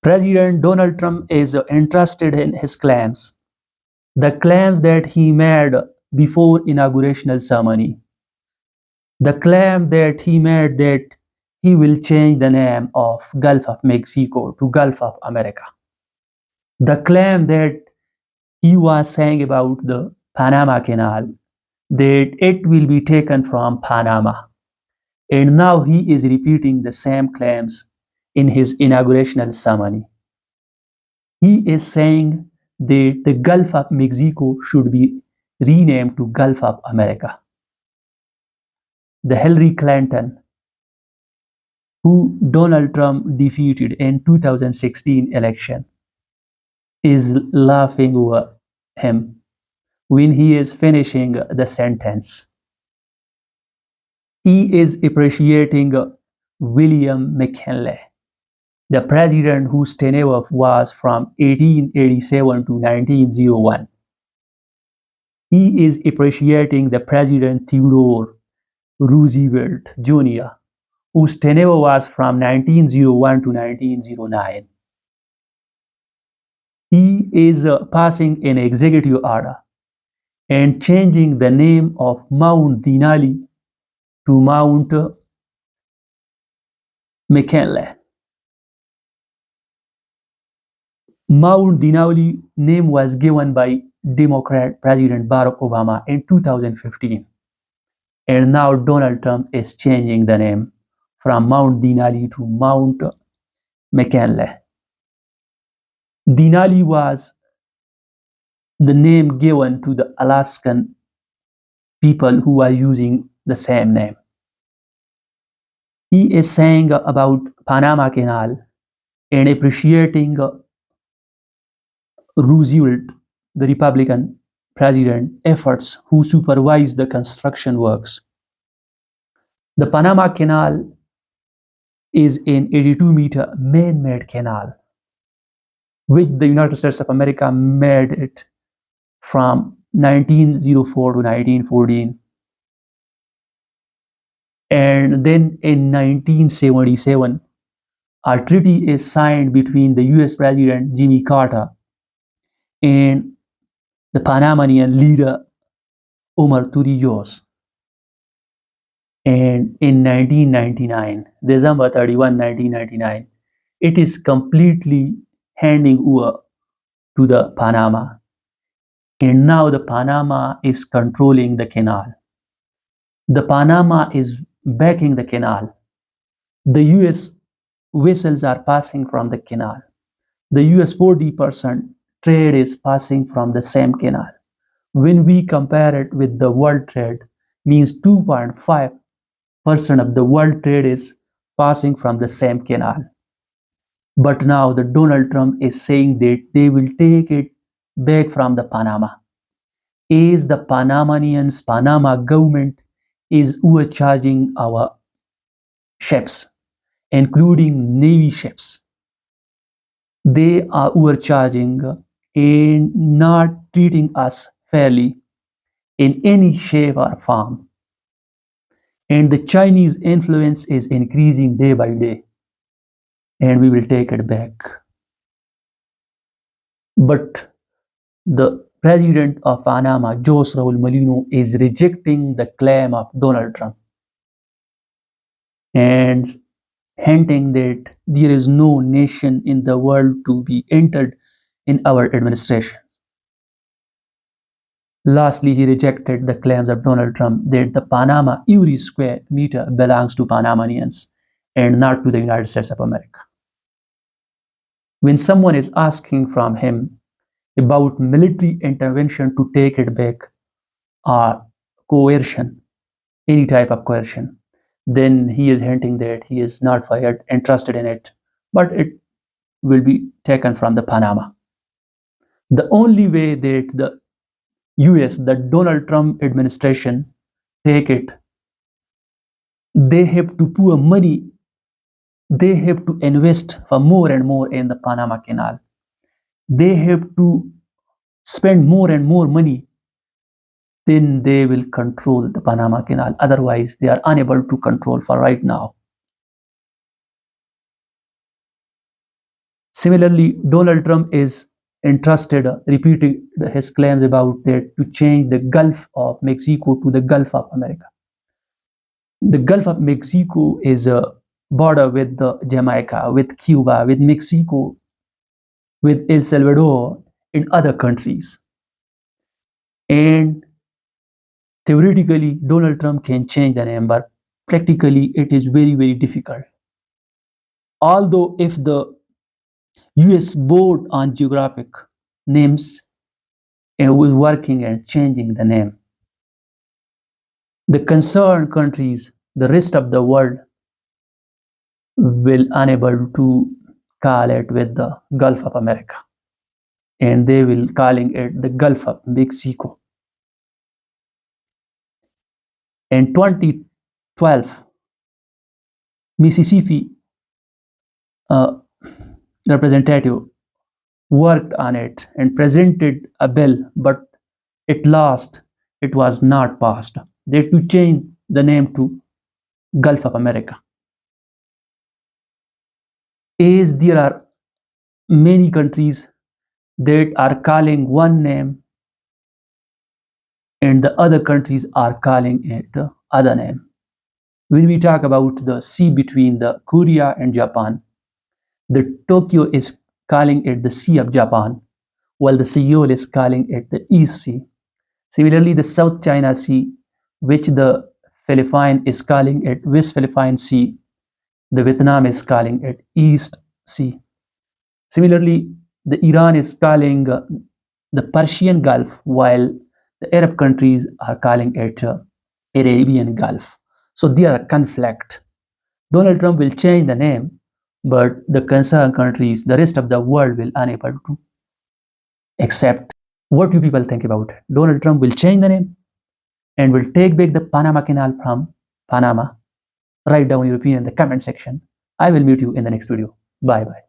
President Donald Trump is interested in his claims, the claims that he made before inaugurational ceremony, the claim that he made that he will change the name of Gulf of Mexico to Gulf of America, the claim that he was saying about the Panama Canal, that it will be taken from Panama. And now he is repeating the same claims in his inaugurational ceremony. He is saying that the Gulf of Mexico should be renamed to Gulf of America. The Hillary Clinton, who Donald Trump defeated in 2016 election, is laughing over him when he is finishing the sentence. He is appreciating William McKinley, the president whose tenure was from 1887 to 1901. He is appreciating the President Theodore Roosevelt Jr., whose tenure was from 1901 to 1909. He is passing an executive order and changing the name of Mount Denali to Mount McKinley. Mount Denali name was given by Democrat President Barack Obama in 2015. And now Donald Trump is changing the name from Mount Denali to Mount McKinley. Denali was the name given to the Alaskan people who are using the same name. He is saying about Panama Canal and appreciating Roosevelt, the Republican president, efforts who supervised the construction works. The Panama Canal is an 82-meter man-made canal, which the United States of America made it from 1904 to 1914. And then in 1977, a treaty is signed between the US President Jimmy Carter and the Panamanian leader Omar Torrijos. And in 1999, December 31, 1999, it is completely handing over to the Panama. And now the Panama is controlling the canal. The Panama is backing the canal. The US vessels are passing from the canal. The US 40% trade is passing from the same canal. When we compare it with the world trade, means 2.5% of the world trade is passing from the same canal. But now the Donald Trump is saying that they will take it back from the Panama. Is the Panama government is overcharging our ships, including Navy ships. They are overcharging and not treating us fairly in any shape or form. And the Chinese influence is increasing day by day, and we will take it back. But the president of Panama, Jose Raul Molino, is rejecting the claim of Donald Trump and hinting that there is no nation in the world to be entered in our administration. Lastly, he rejected the claims of Donald Trump that the Panama every square meter belongs to Panamanians and not to the United States of America. When someone is asking from him about military intervention to take it back or coercion, any type of coercion, then he is hinting that he is not interested in it, but it will be taken from the Panama. The only way that the US, the Donald Trump administration, take it, they have to pour money, they have to invest for more and more in the Panama Canal. They have to spend more and more money, then they will control the Panama Canal. Otherwise, they are unable to control for right now. Similarly, Donald Trump is entrusted, repeating his claims about that to change the Gulf of Mexico to the Gulf of America. The Gulf of Mexico is a border with Jamaica, with Cuba, with Mexico, with El Salvador, and other countries. And theoretically, Donald Trump can change the name, but practically it is very, very difficult. Although if the US Board on Geographic Names was working and changing the name, the concerned countries, the rest of the world, will unable to call it with the Gulf of America, and they will calling it the Gulf of Mexico. In 2012, Mississippi uh, representative worked on it and presented a bill, but it lost. It was not passed. They had to change the name to Gulf of America. As there are many countries that are calling one name and the other countries are calling it the other name. When we talk about the sea between the Korea and Japan, the Tokyo is calling it the Sea of Japan, while the Seoul is calling it the East Sea. Similarly, the South China Sea, which the Philippines is calling it West Philippine Sea, the Vietnam is calling it East Sea. Similarly, the Iran is calling the Persian Gulf, while the Arab countries are calling it Arabian Gulf. So there are conflict. Donald Trump will change the name, but the concerned countries, the rest of the world, will unable to accept. What do people think about it? Donald Trump will change the name and will take back the Panama Canal from Panama. Write down your opinion in the comment section. I will meet you in the next video. Bye bye.